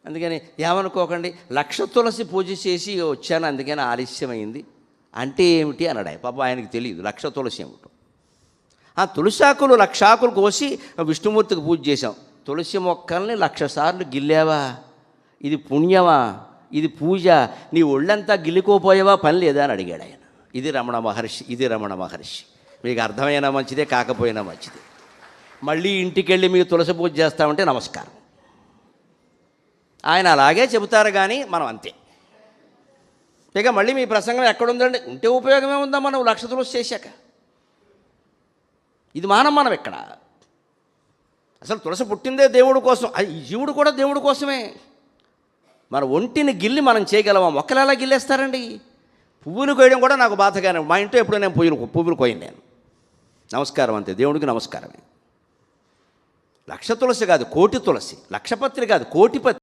అందుకని ఏమనుకోకండి, 1,00,000 తులసి పూజ చేసి వచ్చాను అందుకని ఆలస్యమైంది అంటే ఏమిటి అన్నాడు ఆయన. పాపం ఆయనకు తెలియదు 1,00,000 తులసి ఏమిటో. ఆ తులసాకులు 1,00,000 ఆకులు కోసి విష్ణుమూర్తికి పూజ చేశాం. తులసి మొక్కల్ని 1,00,000 సార్లు గిల్లావా? ఇది పుణ్యమా? ఇది పూజ? నీ ఒళ్ళంతా గిల్లుకోపోయావా? పని లేదా అని అడిగాడు ఆయన. ఇది రమణ మహర్షి. మీకు అర్థమైనా మంచిదే, కాకపోయినా మంచిదే. మళ్ళీ ఇంటికి వెళ్ళి మీకు తులసి పూజ చేస్తామంటే నమస్కారం. ఆయన అలాగే చెబుతారు కానీ మనం అంతే. ఇక మళ్ళీ మీ ప్రసంగం ఎక్కడుందండి? ఉంటే ఉపయోగమే ఉందా మనం 1,00,000 తులసి చేశాక? ఇది మనం ఎక్కడ? అసలు తులసి పుట్టిందే దేవుడి కోసం, ఈ జీవుడు కూడా దేవుడి కోసమే. మన ఒంటిని గిల్లి మనం చేయగలమా? మొక్కలు ఎలా గిల్లేస్తారండి? పువ్వులు కోయడం కూడా నాకు బాధగానే. మా ఇంట్లో ఎప్పుడు నేను పువ్వులు కోయను నేను. నమస్కారం అంతే, దేవుడికి నమస్కారమే. 1,00,000 తులసి కాదు, కోటి తులసి. 1,00,000 పత్రి కాదు, కోటి పత్రి.